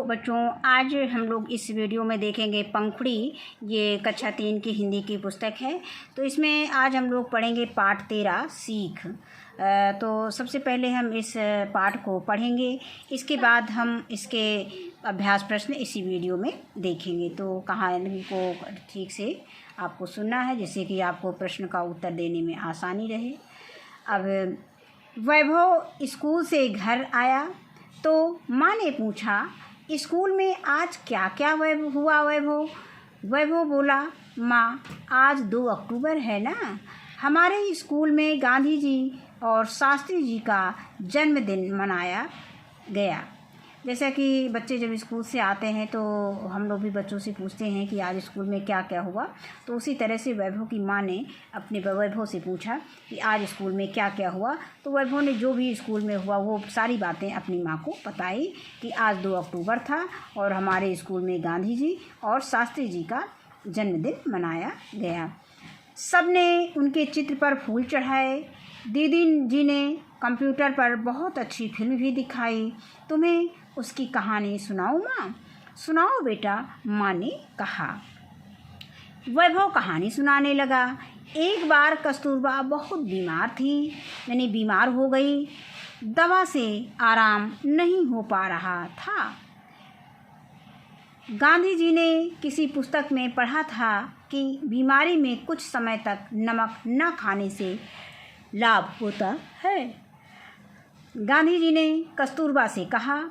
बच्चों, आज हम लोग इस वीडियो में देखेंगे पंखुड़ी। ये कक्षा 3 की हिंदी की पुस्तक है। तो इसमें आज हम लोग पढ़ेंगे पाठ 13 सीख। तो सबसे पहले हम इस पाठ को पढ़ेंगे, इसके बाद हम इसके अभ्यास प्रश्न इसी वीडियो में देखेंगे। तो कहानी को ठीक से आपको सुनना है, जिससे कि आपको प्रश्न का उत्तर देने में आसानी रहे। अब वैभव स्कूल से घर आया तो माँ ने पूछा, स्कूल में आज क्या क्या हुआ वैभव? वैभव बोला, माँ आज 2 अक्टूबर है ना, हमारे स्कूल में गांधी जी और शास्त्री जी का जन्मदिन मनाया गया। जैसा कि बच्चे जब स्कूल से आते हैं तो हम लोग भी बच्चों से पूछते हैं कि आज स्कूल में क्या क्या हुआ, तो उसी तरह से वैभव की माँ ने अपने वैभव से पूछा कि आज स्कूल में क्या क्या हुआ। तो वैभव ने जो भी स्कूल में हुआ वो सारी बातें अपनी माँ को बताई कि आज 2 अक्टूबर था और हमारे स्कूल में गांधी जी और शास्त्री जी का जन्मदिन मनाया गया। सब ने उनके चित्र पर फूल चढ़ाए। दीदी जी ने कंप्यूटर पर बहुत अच्छी फिल्म भी दिखाई। तुम्हें उसकी कहानी सुनाऊं माँ? सुनाओ बेटा, माँ ने कहा। वैभव कहानी सुनाने लगा। एक बार कस्तूरबा बहुत बीमार थी, यानी बीमार हो गई। दवा से आराम नहीं हो पा रहा था। गांधी जी ने किसी पुस्तक में पढ़ा था कि बीमारी में कुछ समय तक नमक न खाने से लाभ होता है। गांधी जी ने कस्तूरबा से कहा,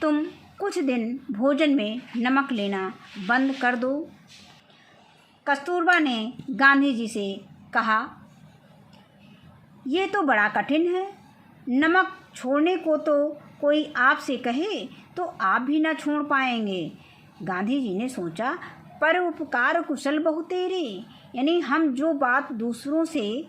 तुम कुछ दिन भोजन में नमक लेना बंद कर दो। कस्तूरबा ने गांधी जी से कहा, ये तो बड़ा कठिन है, नमक छोड़ने को तो कोई आपसे कहे तो आप भी ना छोड़ पाएंगे। गांधी जी ने सोचा, पर उपकार कुशल बहु तेरे, यानी हम जो बात दूसरों से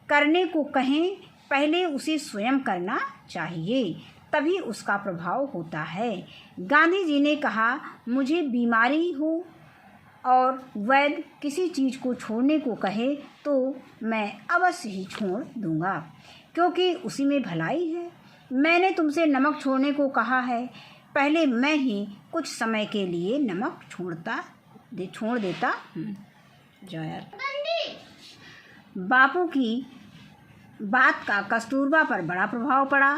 करने को कहें पहले उसे स्वयं करना चाहिए, तभी उसका प्रभाव होता है। गांधी जी ने कहा, मुझे बीमारी हो और वैद्य किसी चीज़ को छोड़ने को कहे तो मैं अवश्य ही छोड़ दूंगा, क्योंकि उसी में भलाई है। मैंने तुमसे नमक छोड़ने को कहा है, पहले मैं ही कुछ समय के लिए नमक छोड़ देता जाओ यार। बापू की बात का कस्तूरबा पर बड़ा प्रभाव पड़ा।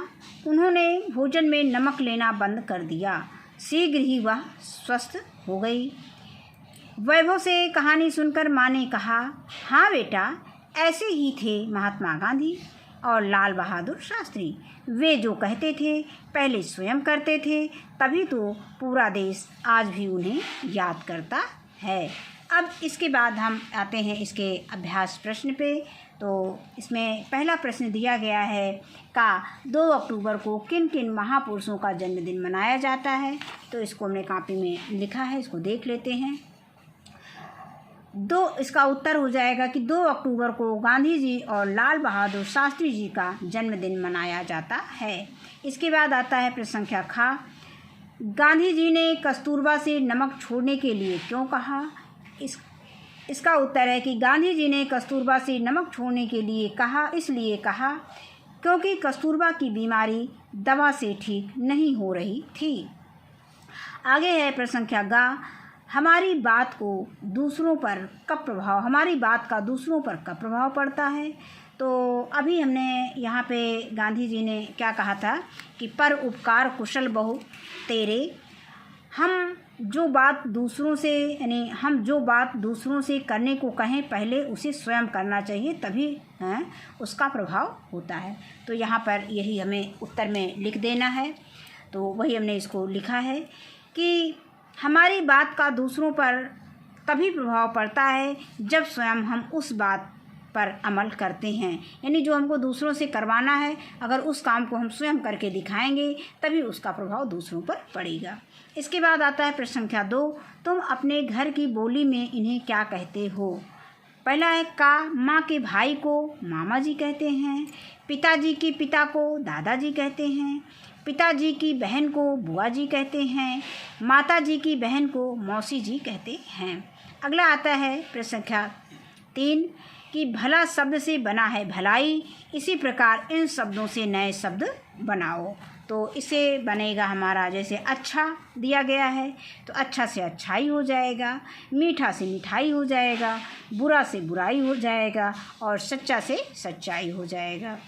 उन्होंने भोजन में नमक लेना बंद कर दिया। शीघ्र ही वह स्वस्थ हो गई। वैभव से कहानी सुनकर माँ ने कहा, हाँ बेटा, ऐसे ही थे महात्मा गांधी और लाल बहादुर शास्त्री। वे जो कहते थे पहले स्वयं करते थे, तभी तो पूरा देश आज भी उन्हें याद करता है। अब इसके बाद हम आते हैं इसके अभ्यास प्रश्न पे। तो इसमें पहला प्रश्न दिया गया है का 2 अक्टूबर को किन किन महापुरुषों का जन्मदिन मनाया जाता है। तो इसको हमने कॉपी में लिखा है, इसको देख लेते हैं। इसका उत्तर हो जाएगा कि 2 अक्टूबर को गांधी जी और लाल बहादुर शास्त्री जी का जन्मदिन मनाया जाता है। इसके बाद आता है प्रश्न संख्या ख, गांधी जी ने कस्तूरबा से नमक छोड़ने के लिए क्यों कहा? इसका उत्तर है कि गांधी जी ने कस्तूरबा से नमक छोड़ने के लिए इसलिए कहा क्योंकि कस्तूरबा की बीमारी दवा से ठीक नहीं हो रही थी। आगे है प्रश्न संख्या ग, हमारी बात का दूसरों पर कब प्रभाव पड़ता है? तो अभी हमने यहाँ पे गांधी जी ने क्या कहा था कि पर उपकार कुशल बहु तेरे। हम जो बात दूसरों से करने को कहें पहले उसे स्वयं करना चाहिए, तभी उसका प्रभाव होता है। तो यहाँ पर यही हमें उत्तर में लिख देना है। तो वही हमने इसको लिखा है कि हमारी बात का दूसरों पर तभी प्रभाव पड़ता है जब स्वयं हम उस बात पर अमल करते हैं, यानी जो हमको दूसरों से करवाना है, अगर उस काम को हम स्वयं करके दिखाएंगे तभी उसका प्रभाव दूसरों पर पड़ेगा। इसके बाद आता है प्रश्न संख्या 2, तुम अपने घर की बोली में इन्हें क्या कहते हो? पहला है का, माँ के भाई को मामा जी कहते हैं, पिताजी के पिता को दादाजी कहते हैं, पिताजी की बहन को बुआ जी कहते हैं, माताजी की बहन को मौसी जी कहते हैं। अगला आता है प्रश्न संख्या 3 कि भला शब्द से बना है भलाई, इसी प्रकार इन शब्दों से नए शब्द बनाओ। तो इसे बनेगा हमारा, जैसे अच्छा दिया गया है तो अच्छा से अच्छाई हो जाएगा, मीठा से मिठाई हो जाएगा, बुरा से बुराई हो जाएगा और सच्चा से सच्चाई हो जाएगा।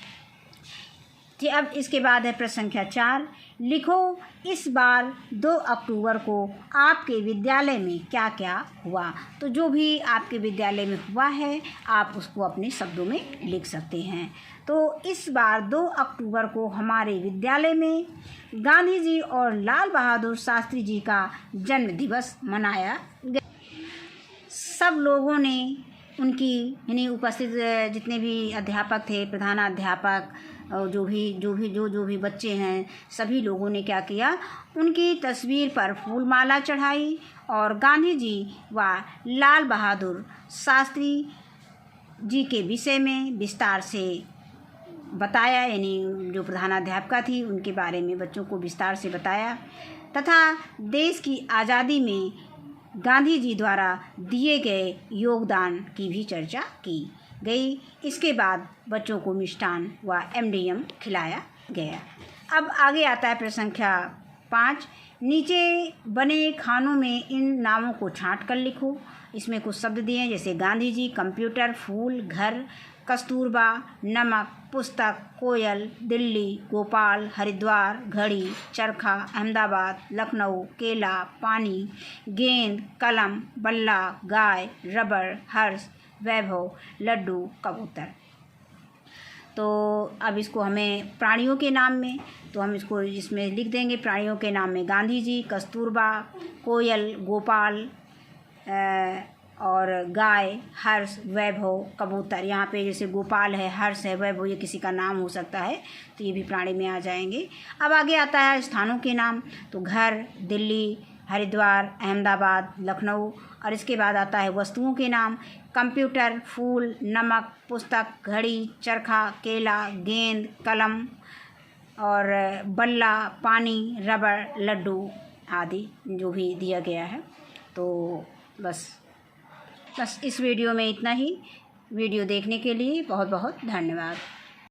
ठीक, अब इसके बाद है प्रश्न संख्या 4। लिखो इस बार 2 अक्टूबर को आपके विद्यालय में क्या क्या हुआ। तो जो भी आपके विद्यालय में हुआ है आप उसको अपने शब्दों में लिख सकते हैं। तो इस बार 2 अक्टूबर को हमारे विद्यालय में गांधी जी और लाल बहादुर शास्त्री जी का जन्म दिवस मनाया गया। सब लोगों ने उनकी यानी उपस्थित जितने भी अध्यापक थे, प्रधानाध्यापक और जो भी बच्चे हैं, सभी लोगों ने क्या किया, उनकी तस्वीर पर फूल माला चढ़ाई और गांधी जी व लाल बहादुर शास्त्री जी के विषय में विस्तार से बताया, यानी जो प्रधानाध्यापिका थी उनके बारे में बच्चों को विस्तार से बताया तथा देश की आज़ादी में गांधी जी द्वारा दिए गए योगदान की भी चर्चा की गई। इसके बाद बच्चों को मिष्ठान व एमडीएम खिलाया गया। अब आगे आता है प्रश्न संख्या 5। नीचे बने खानों में इन नामों को छांट कर लिखो। इसमें कुछ शब्द दिए हैं जैसे गांधी जी, कंप्यूटर, फूल, घर, कस्तूरबा, नमक, पुस्तक, कोयल, दिल्ली, गोपाल, हरिद्वार, घड़ी, चरखा, अहमदाबाद, लखनऊ, केला, पानी, गेंद, कलम, बल्ला, गाय, रबड़, हर्ष, वैभव, लड्डू, कबूतर। तो अब इसको हमें प्राणियों के नाम में, तो हम इसको इसमें लिख देंगे प्राणियों के नाम में गांधी जी, कस्तूरबा, कोयल, गोपाल और गाय, हर्ष, वैभव, कबूतर। यहाँ पे जैसे गोपाल है, हर्ष है, वैभव ये किसी का नाम हो सकता है, तो ये भी प्राणी में आ जाएंगे। अब आगे आता है स्थानों के नाम, तो घर, दिल्ली, हरिद्वार, अहमदाबाद, लखनऊ। और इसके बाद आता है वस्तुओं के नाम, कंप्यूटर, फूल, नमक, पुस्तक, घड़ी, चरखा, केला, गेंद, कलम और बल्ला, पानी, रबड़, लड्डू आदि जो भी दिया गया है। तो बस इस वीडियो में इतना ही। वीडियो देखने के लिए बहुत बहुत धन्यवाद।